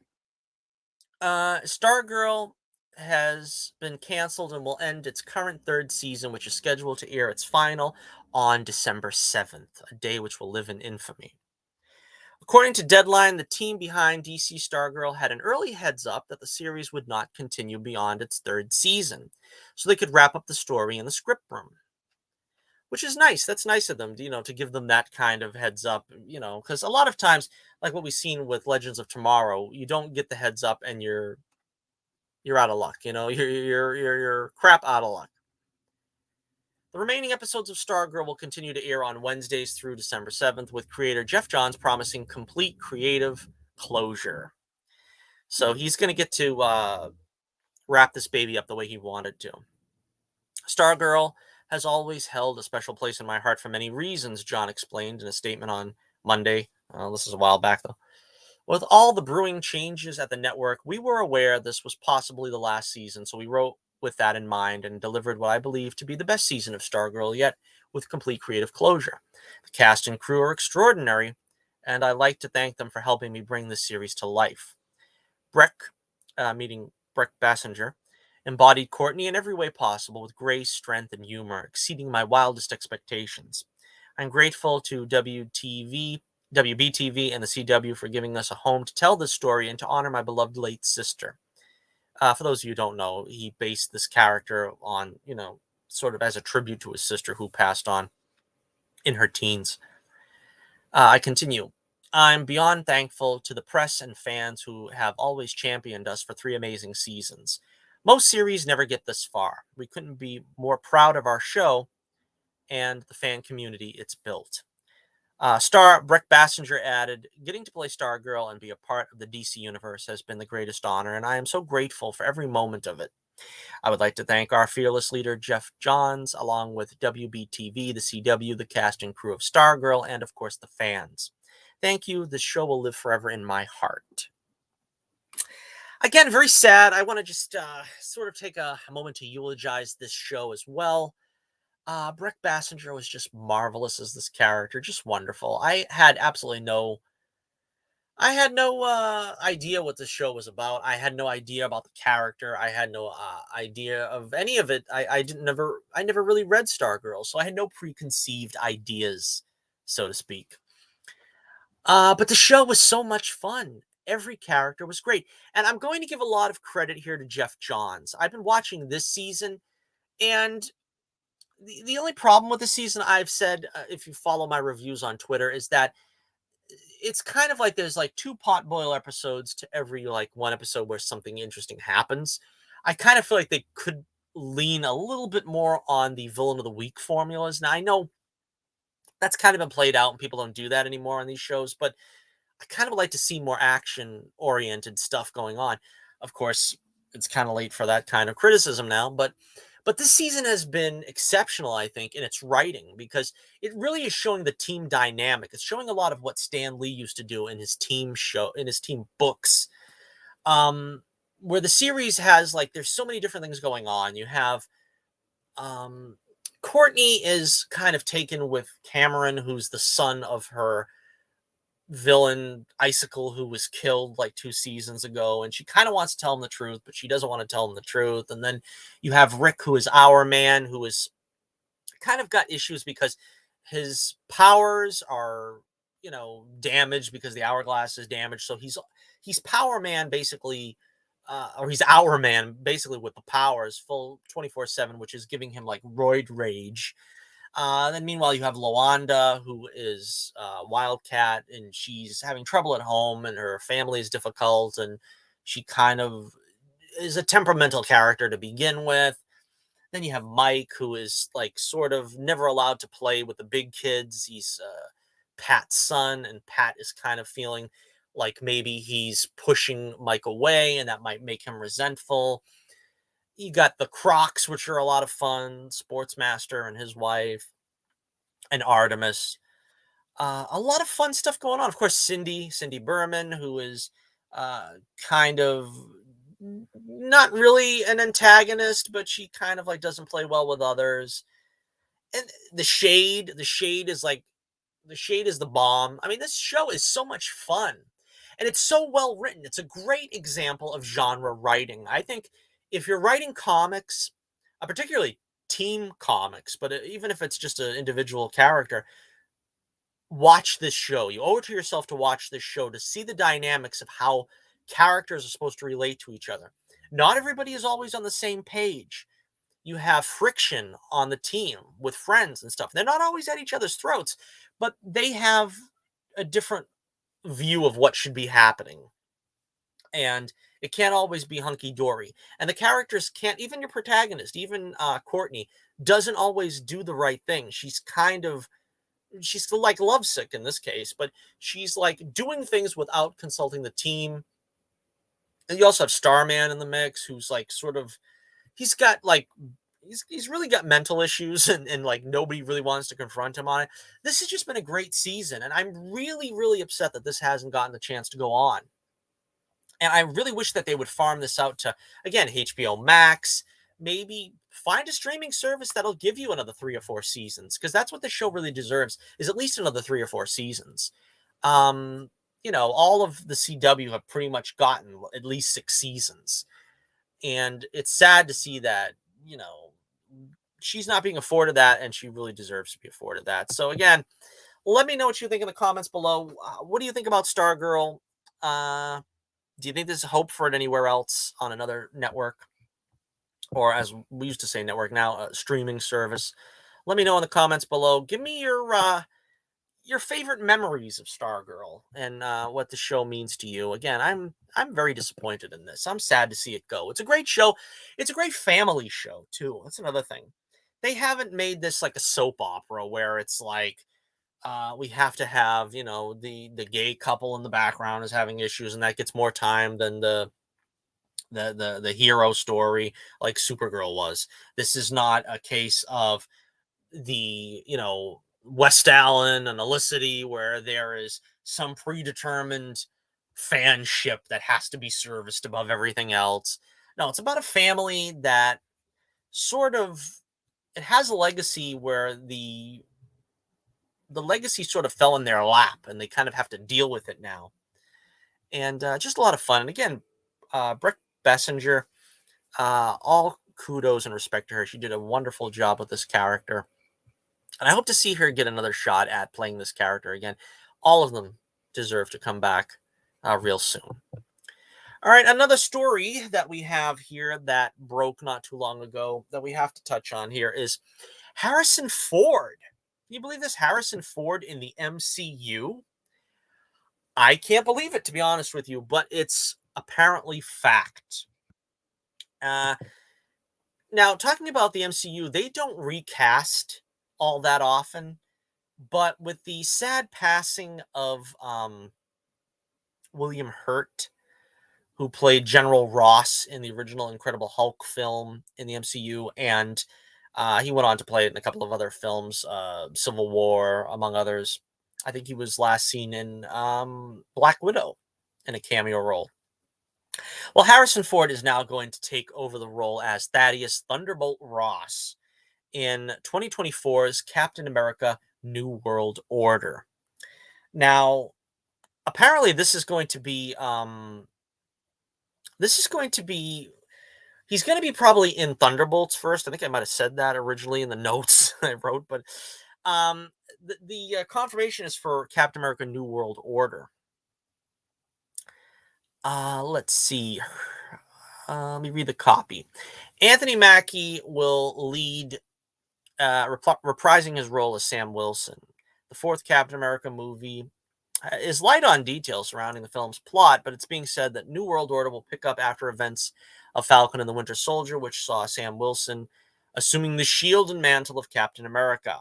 Speaker 1: Stargirl has been canceled and will end its current third season, which is scheduled to air its final on December 7th, a day which will live in infamy. According to Deadline, the team behind DC Stargirl had an early heads up that the series would not continue beyond its third season, so they could wrap up the story in the script room. Which is nice. That's nice of them, to give them that kind of heads up, because a lot of times, like what we've seen with Legends of Tomorrow, you don't get the heads up and you're out of luck. You're crap out of luck. The remaining episodes of Stargirl will continue to air on Wednesdays through December 7th, with creator Jeff Johns promising complete creative closure. So he's going to get to wrap this baby up the way he wanted to. Stargirl has always held a special place in my heart for many reasons, John explained in a statement on Monday. This is a while back, though. With all the brewing changes at the network, we were aware this was possibly the last season, so we wrote with that in mind and delivered what I believe to be the best season of Stargirl yet, with complete creative closure. The cast and crew are extraordinary, and I like to thank them for helping me bring this series to life. Breck, meeting Breck Bassinger, embodied Courtney in every way possible with grace, strength, and humor, exceeding my wildest expectations. I'm grateful to WBTV, and the CW for giving us a home to tell this story and to honor my beloved late sister. For those of you who don't know, he based this character on, sort of as a tribute to his sister who passed on in her teens. I continue. I'm beyond thankful to the press and fans who have always championed us for 3 amazing seasons. Most series never get this far. We couldn't be more proud of our show and the fan community it's built. Star Breck Bassinger added, getting to play Stargirl and be a part of the DC universe has been the greatest honor, and I am so grateful for every moment of it. I would like to thank our fearless leader, Jeff Johns, along with WBTV, the CW, the cast and crew of Stargirl, and of course the fans. Thank you. This show will live forever in my heart. Again, very sad. I want to just sort of take a moment to eulogize this show as well. Breck Bassinger was just marvelous as this character, just wonderful. I had absolutely no I had no idea what the show was about. I had no idea about the character. I had no idea of any of it. I never really read Stargirl, so I had no preconceived ideas, so to speak. But the show was so much fun. Every character was great. And I'm going to give a lot of credit here to Jeff Johns. I've been watching this season, and the only problem with the season, I've said, if you follow my reviews on Twitter, is that it's kind of like there's like two potboil episodes to every like one episode where something interesting happens. I kind of feel like they could lean a little bit more on the villain of the week formulas. Now I know that's kind of been played out and people don't do that anymore on these shows, but I kind of like to see more action oriented stuff going on. Of course, it's kind of late for that kind of criticism now, but this season has been exceptional, I think, in its writing because it really is showing the team dynamic. It's showing a lot of what Stan Lee used to do in his team show, in his team books. Um, where the series has like there's so many different things going on. You have um Courtney is kind of taken with Cameron, who's the son of her villain Icicle, who was killed like 2 seasons ago, and she kind of wants to tell him the truth, but she doesn't want to tell him the truth. And then you have Rick, who is our man, who is kind of got issues because his powers are, damaged because the hourglass is damaged. So he's Power Man basically, or he's our man basically with the powers full 24/7, which is giving him like roid rage. Then meanwhile, you have Lawanda, who is Wildcat, and she's having trouble at home, and her family is difficult, and she kind of is a temperamental character to begin with. Then you have Mike, who is like sort of never allowed to play with the big kids. He's Pat's son, and Pat is kind of feeling like maybe he's pushing Mike away, and that might make him resentful. You got the Crocs, which are a lot of fun. Sportsmaster and his wife, and Artemis. A lot of fun stuff going on. Of course, Cindy Berman, who is uh, kind of not really an antagonist, but she kind of like doesn't play well with others. And the Shade is the bomb. I mean, this show is so much fun, and it's so well written. It's a great example of genre writing. I think if you're writing comics, particularly team comics, but even if it's just an individual character, watch this show. You owe it to yourself to watch this show to see the dynamics of how characters are supposed to relate to each other. Not everybody is always on the same page. You have friction on the team with friends and stuff. They're not always at each other's throats, but they have a different view of what should be happening. And it can't always be hunky dory. And the characters can't, even your protagonist, even Courtney, doesn't always do the right thing. She's still like lovesick in this case, but she's like doing things without consulting the team. And you also have Starman in the mix, who's like sort of he's got like he's really got mental issues, and like nobody really wants to confront him on it. This has just been a great season, and I'm really, really upset that this hasn't gotten the chance to go on. And I really wish that they would farm this out to, again, HBO Max. Maybe find a streaming service that'll give you another 3 or 4 seasons, because that's what the show really deserves, is at least another 3 or 4 seasons. Um, all of the CW have pretty much gotten at least 6 seasons. And it's sad to see that, she's not being afforded that, and she really deserves to be afforded that. So again, let me know what you think in the comments below. What do you think about Stargirl? Do you think there's hope for it anywhere else on another network, or as we used to say, network now, a streaming service? Let me know in the comments below. Give me your favorite memories of Stargirl and what the show means to you. Again, I'm very disappointed in this. I'm sad to see it go. It's a great show. It's a great family show too. That's another thing. They haven't made this like a soap opera where it's like we have to have the gay couple in the background is having issues, and that gets more time than the hero story like Supergirl was. This is not a case of the West Allen and Elicity where there is some predetermined fanship that has to be serviced above everything else. No, it's about a family that sort of it has a legacy where the legacy sort of fell in their lap, and they kind of have to deal with it now. and just a lot of fun. And again, Brooke Bessinger, all kudos and respect to her. She did a wonderful job with this character, and I hope to see her get another shot at playing this character again. All of them deserve to come back real soon. All right, another story that we have here that broke not too long ago that we have to touch on here is Harrison Ford. Can you believe this? Harrison Ford in the MCU? I can't believe it, to be honest with you, but it's apparently fact. Uh, Now, talking about the MCU, they don't recast all that often, but with the sad passing of William Hurt, who played General Ross in the original Incredible Hulk film in the MCU, and he went on to play it in a couple of other films, Civil War, among others. I think he was last seen in Black Widow in a cameo role. Well, Harrison Ford is now going to take over the role as Thaddeus Thunderbolt Ross in 2024's Captain America New World Order. Now, apparently this is going to be he's going to be probably in Thunderbolts first. I think I might have said that originally in the notes I wrote, but the confirmation is for Captain America New World Order. Let's see. Let me read the copy. Anthony Mackie will lead, reprising his role as Sam Wilson. The fourth Captain America movie is light on details surrounding the film's plot, but it's being said that New World Order will pick up after events of Falcon and the Winter Soldier, which saw Sam Wilson assuming the shield and mantle of Captain America.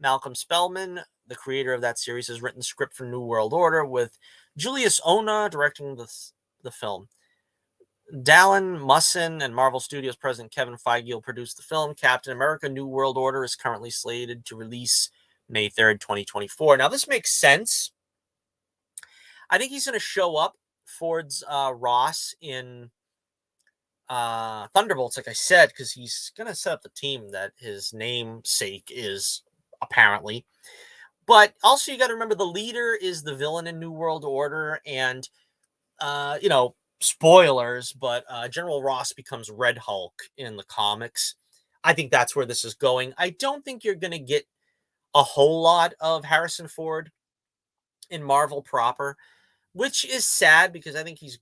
Speaker 1: Malcolm Spellman, the creator of that series, has written the script for New World Order, with Julius Ona directing the film. Dallin Musson and Marvel Studios president Kevin Feige will produce the film. Captain America New World Order is currently slated to release May 3rd, 2024. Now, this makes sense. I think he's going to show up, Ford's Ross, in Thunderbolts, like I said, because he's going to set up the team that his namesake is, apparently. But also, you got to remember the leader is the villain in New World Order, and spoilers, but General Ross becomes Red Hulk in the comics. I think that's where this is going. I don't think you're going to get a whole lot of Harrison Ford in Marvel proper, which is sad because I think he's,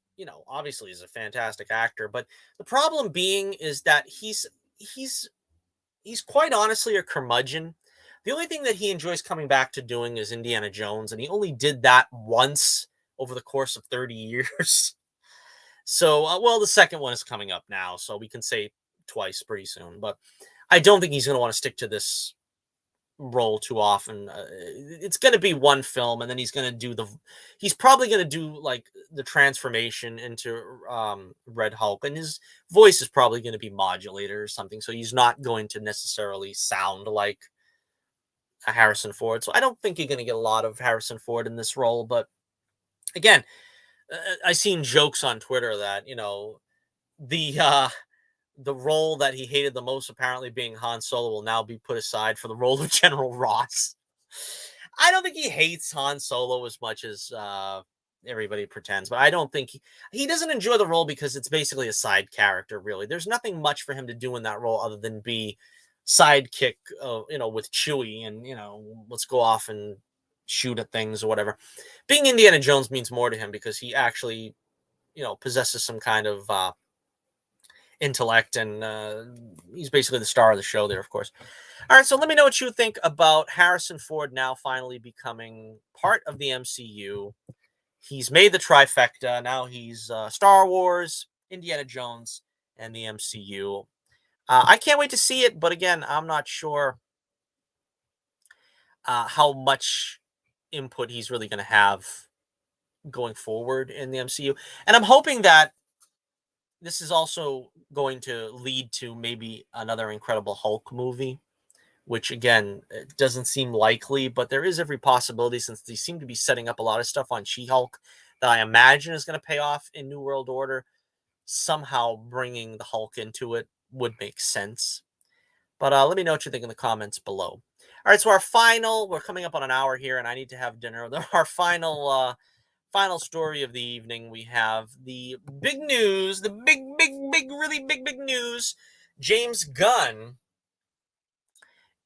Speaker 1: obviously he's a fantastic actor. But the problem being is that he's quite honestly a curmudgeon. The only thing that he enjoys coming back to doing is Indiana Jones, and he only did that once over the course of 30 years. So, well, the second one is coming up now, so we can say twice pretty soon. But I don't think he's going to want to stick to this role too often. It's going to be one film, and then he's going to do he's probably going to do like the transformation into Red Hulk, and his voice is probably going to be modulated or something. So he's not going to necessarily sound like a Harrison Ford. So I don't think you're going to get a lot of Harrison Ford in this role. But again, I seen jokes on Twitter that the role that he hated the most, apparently being Han Solo, will now be put aside for the role of General Ross. I don't think he hates Han Solo as much as everybody pretends, but I don't think he doesn't enjoy the role because it's basically a side character. Really, there's nothing much for him to do in that role other than be sidekick, with Chewie, and let's go off and shoot at things or whatever. Being Indiana Jones means more to him because he actually, possesses some kind of intellect, and he's basically the star of the show there, of course. All right, so let me know what you think about Harrison Ford now finally becoming part of the MCU. He's made the trifecta. Now he's Star Wars, Indiana Jones, and the MCU. I can't wait to see it, but again, I'm not sure how much input he's really going to have going forward in the MCU. And I'm hoping that this is also going to lead to maybe another Incredible Hulk movie, which again, it doesn't seem likely, but there is every possibility since they seem to be setting up a lot of stuff on She-Hulk that I imagine is going to pay off in New World Order. Somehow bringing the Hulk into it would make sense. But let me know what you think in the comments below. All right, so we're coming up on an hour here, and I need to have dinner. Our final final story of the evening, we have the big news, the big, really big news. James Gunn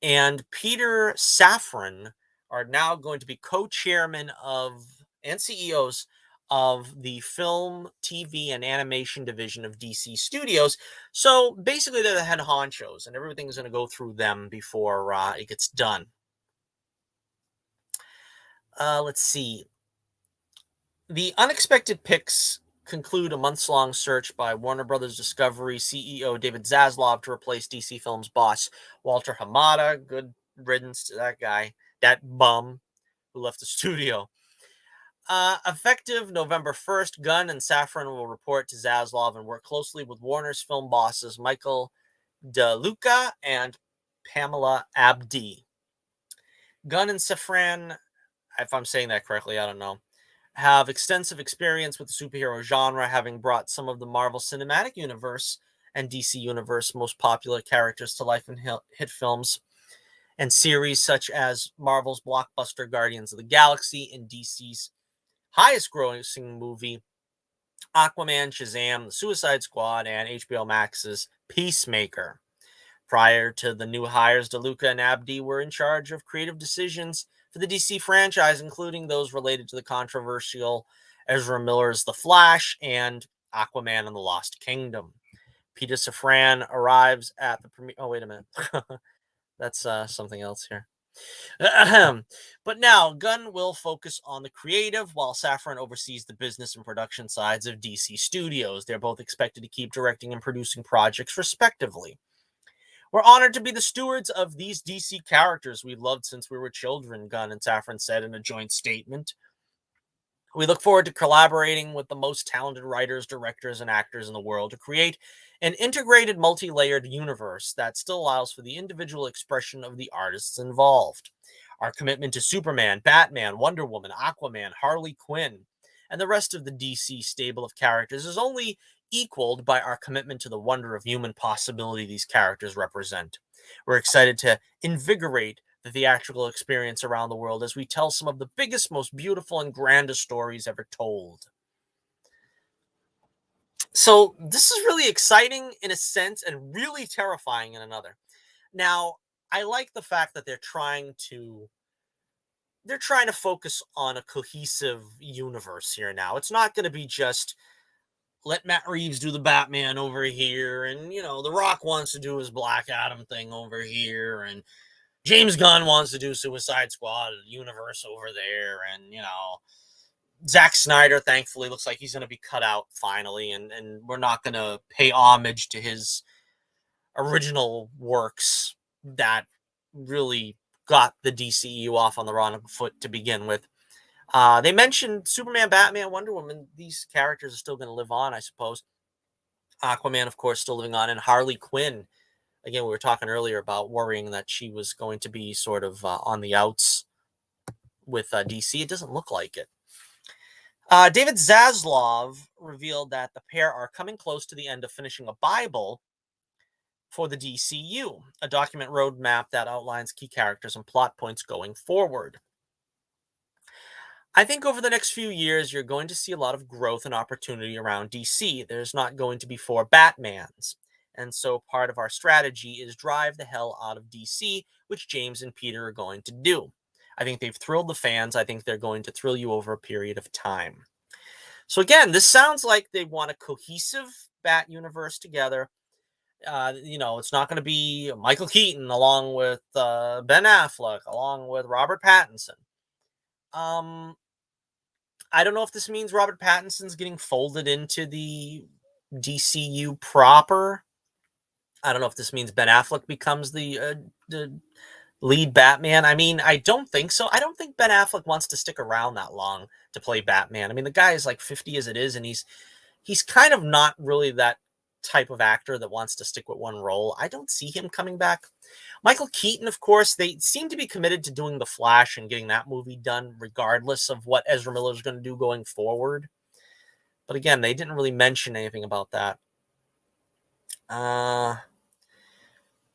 Speaker 1: and Peter Safran are now going to be co-chairmen of and CEOs of the film, TV, and animation division of DC Studios. So basically, they're the head honchos, and everything's going to go through them before it gets done. Let's see. The unexpected picks conclude a months-long search by Warner Brothers Discovery CEO David Zaslav to replace DC Films boss Walter Hamada. Good riddance to that guy, that bum who left the studio. Effective November 1st, Gunn and Safran will report to Zaslav and work closely with Warner's film bosses Michael DeLuca and Pamela Abdi. Gunn and Safran, if I'm saying that correctly, I don't know, have extensive experience with the superhero genre, having brought some of the Marvel Cinematic Universe and DC Universe most popular characters to life in hit films and series such as Marvel's blockbuster Guardians of the Galaxy and DC's highest grossing movie, Aquaman, Shazam, The Suicide Squad, and HBO Max's Peacemaker. Prior to the new hires, DeLuca and Abdi were in charge of creative decisions for the DC franchise, including those related to the controversial Ezra Miller's The Flash and Aquaman and the Lost Kingdom. Peter Safran arrives at the premiere. Oh, wait a minute. That's something else here. But now, Gunn will focus on the creative, while Safran oversees the business and production sides of DC Studios. They're both expected to keep directing and producing projects, respectively. We're honored to be the stewards of these DC characters we loved since we were children, Gunn and Safran said in a joint statement. We look forward to collaborating with the most talented writers, directors, and actors in the world to create an integrated, multi-layered universe that still allows for the individual expression of the artists involved. Our commitment to Superman, Batman, Wonder Woman, Aquaman, Harley Quinn, and the rest of the DC stable of characters is only equaled by our commitment to the wonder of human possibility these characters represent. We're excited to invigorate the theatrical experience around the world as we tell some of the biggest, most beautiful, and grandest stories ever told. So this is really exciting in a sense and really terrifying in another. Now, I like the fact that they're trying to focus on a cohesive universe here now. It's not going to be just let Matt Reeves do the Batman over here, and The Rock wants to do his Black Adam thing over here, and James Gunn wants to do Suicide Squad universe over there, and Zack Snyder, thankfully, looks like he's going to be cut out finally, and we're not going to pay homage to his original works that really got the DCU off on the wrong foot to begin with. They mentioned Superman, Batman, Wonder Woman. These characters are still going to live on, I suppose. Aquaman, of course, still living on, and Harley Quinn. Again, we were talking earlier about worrying that she was going to be sort of on the outs with DC. It doesn't look like it. David Zaslav revealed that the pair are coming close to the end of finishing a Bible for the DCU, a document roadmap that outlines key characters and plot points going forward. I think over the next few years, you're going to see a lot of growth and opportunity around DC. There's not going to be 4 Batmans. And so part of our strategy is drive the hell out of DC, which James and Peter are going to do. I think they've thrilled the fans. I think they're going to thrill you over a period of time. So again, this sounds like they want a cohesive Bat universe together. It's not going to be Michael Keaton along with Ben Affleck, along with Robert Pattinson. I don't know if this means Robert Pattinson's getting folded into the DCU proper. I don't know if this means Ben Affleck becomes the lead Batman. I mean, I don't think so. I don't think Ben Affleck wants to stick around that long to play Batman. I mean, the guy is like 50 as it is, and he's kind of not really that type of actor that wants to stick with one role. I don't see him coming back. Michael Keaton, of course, they seem to be committed to doing The Flash and getting that movie done regardless of what Ezra Miller is going to do going forward. But again, they didn't really mention anything about that.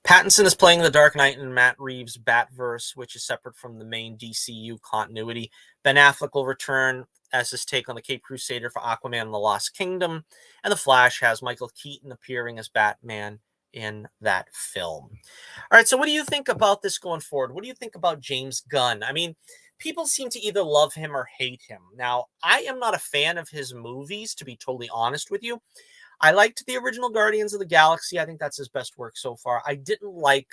Speaker 1: Pattinson is playing the Dark Knight in Matt Reeves' Batverse, which is separate from the main DCU continuity. Ben Affleck will return as his take on the Cape Crusader for Aquaman and the Lost Kingdom. And The Flash has Michael Keaton appearing as Batman in that film. All right, so what do you think about this going forward? What do you think about James Gunn? I mean, people seem to either love him or hate him. Now, I am not a fan of his movies, to be totally honest with you. I liked the original Guardians of the Galaxy. I think that's his best work so far. I didn't like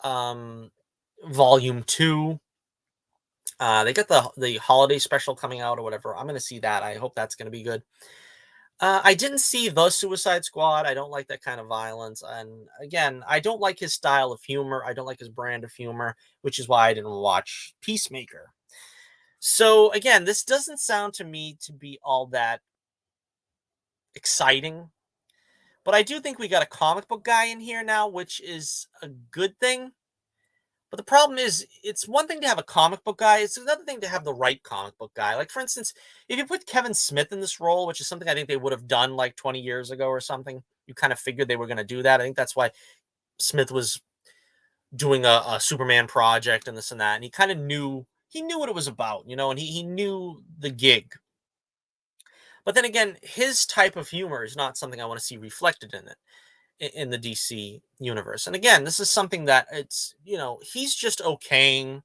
Speaker 1: um, Volume 2. They got the holiday special coming out or whatever. I'm going to see that. I hope that's going to be good. I didn't see The Suicide Squad. I don't like that kind of violence. And again, I don't like his style of humor. I don't like his brand of humor, which is why I didn't watch Peacemaker. So again, this doesn't sound to me to be all that exciting. But I do think we got a comic book guy in here now, which is a good thing. But the problem is, it's one thing to have a comic book guy. It's another thing to have the right comic book guy. Like, for instance, if you put Kevin Smith in this role, which is something I think they would have done like 20 years ago or something, you kind of figured they were going to do that. I think that's why Smith was doing a Superman project and this and that. And he kind of knew what it was about, and he knew the gig. But then again, his type of humor is not something I want to see reflected in it. In the DC universe. And again, this is something that he's just okaying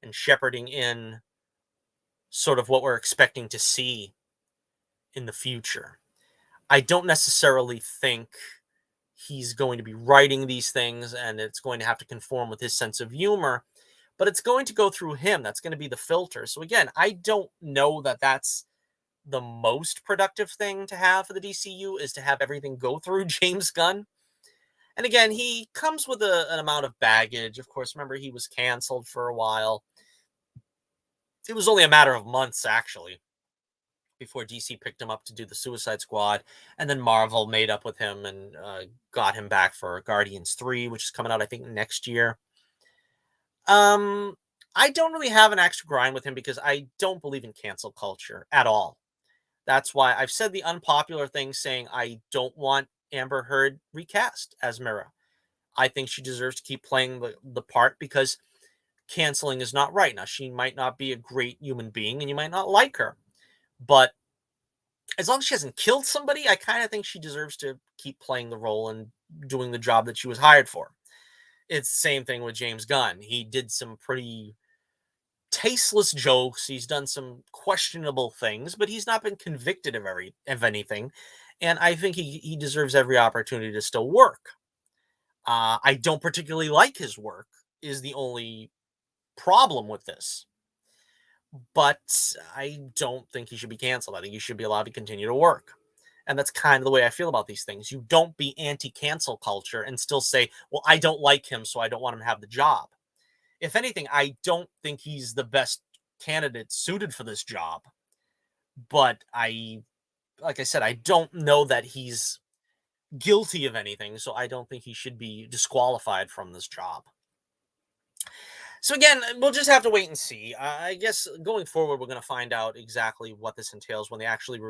Speaker 1: and shepherding in sort of what we're expecting to see in the future. I don't necessarily think he's going to be writing these things and it's going to have to conform with his sense of humor, but it's going to go through him. That's going to be the filter. So again, I don't know that that's the most productive thing to have for the DCU is to have everything go through James Gunn. And again, he comes with an amount of baggage. Of course, remember, he was canceled for a while. It was only a matter of months, actually, before DC picked him up to do the Suicide Squad. And then Marvel made up with him and got him back for Guardians 3, which is coming out, I think, next year. I don't really have an extra grind with him because I don't believe in cancel culture at all. That's why I've said the unpopular thing saying I don't want Amber Heard recast as Mira. I think she deserves to keep playing the part because canceling is not right. Now, she might not be a great human being and you might not like her, but as long as she hasn't killed somebody, I kind of think she deserves to keep playing the role and doing the job that she was hired for. It's the same thing with James Gunn. He did some pretty tasteless jokes. He's done some questionable things, but he's not been convicted of anything. And I think he deserves every opportunity to still work. I don't particularly like his work, is the only problem with this. But I don't think he should be canceled. I think he should be allowed to continue to work. And that's kind of the way I feel about these things. You don't be anti-cancel culture and still say, well, I don't like him, so I don't want him to have the job. If anything, I don't think he's the best candidate suited for this job. But like I said, I don't know that he's guilty of anything, so I don't think he should be disqualified from this job. So again, we'll just have to wait and see. I guess going forward, we're going to find out exactly what this entails when they actually,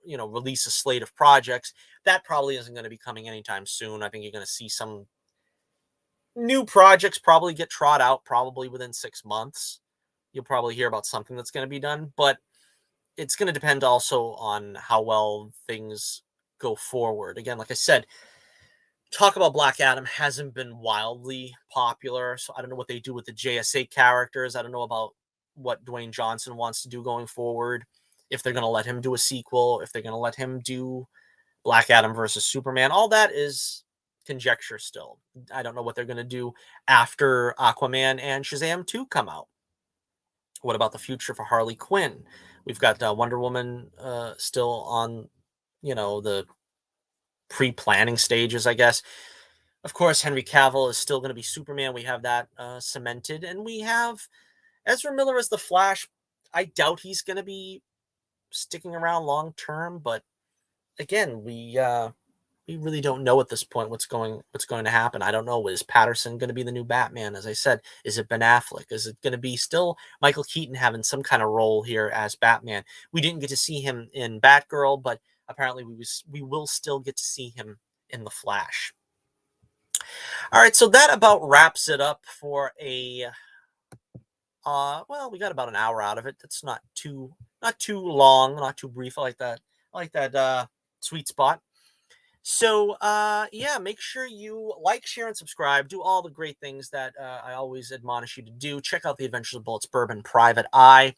Speaker 1: release a slate of projects. That probably isn't going to be coming anytime soon. I think you're going to see some new projects probably get trot out probably within 6 months. You'll probably hear about something that's going to be done, but it's going to depend also on how well things go forward. Again, like I said, talk about Black Adam hasn't been wildly popular, so I don't know what they do with the JSA characters. I don't know about what Dwayne Johnson wants to do going forward. If they're going to let him do a sequel, if they're going to let him do Black Adam versus Superman, all that is conjecture still. I don't know what they're going to do after Aquaman and Shazam 2 come out. What about the future for Harley Quinn? We've got Wonder Woman still on, the pre-planning stages, I guess. Of course, Henry Cavill is still going to be Superman. We have that cemented. And we have Ezra Miller as the Flash. I doubt he's going to be sticking around long term, but again, we really don't know at this point what's going to happen. I don't know. Is Patterson going to be the new Batman? As I said, is it Ben Affleck? Is it going to be still Michael Keaton having some kind of role here as Batman? We didn't get to see him in Batgirl, but apparently we will still get to see him in the Flash. All right, so that about wraps it up for a well, we got about an hour out of it. That's not too long, not too brief. I like that. I like that sweet spot. So yeah, make sure you like, share, and subscribe. Do all the great things that I always admonish you to do. Check out the Adventures of Bullets Bourbon Private Eye.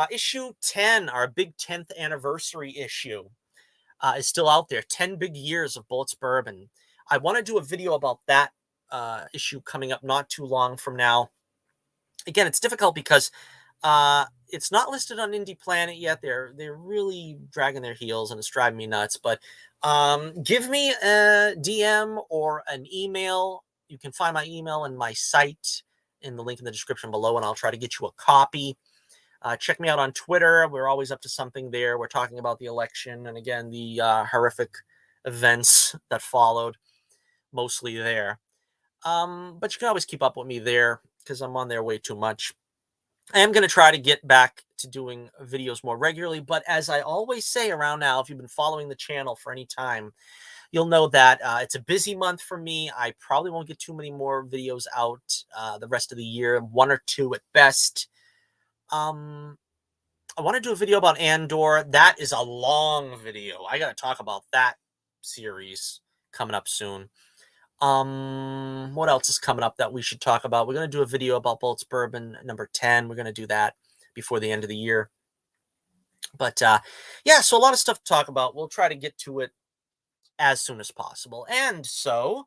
Speaker 1: Issue 10, our big 10th anniversary issue, is still out there. 10 big years of Bullets Bourbon. I want to do a video about that issue coming up not too long from now. Again, it's difficult because it's not listed on Indie Planet yet. They're really dragging their heels, and it's driving me nuts. But give me a DM or an email. You can find my email in my site in the link in the description below, and I'll try to get you a copy. Check me out on Twitter. We're always up to something there. We're talking about the election and, again, the horrific events that followed, mostly there. But you can always keep up with me there because I'm on there way too much. I am going to try to get back to doing videos more regularly, but as I always say around now, if you've been following the channel for any time, you'll know that it's a busy month for me. I probably won't get too many more videos out the rest of the year, one or two at best. I want to do a video about Andor. That is a long video. I got to talk about that series coming up soon. What else is coming up that we should talk about? We're going to do a video about Bullets Bourbon number 10. We're going to do that before the end of the year. But yeah, so a lot of stuff to talk about. We'll try to get to it as soon as possible. And so,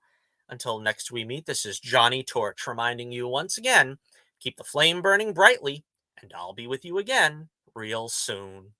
Speaker 1: until next we meet, this is Johnny Torch reminding you once again, keep the flame burning brightly, and I'll be with you again real soon.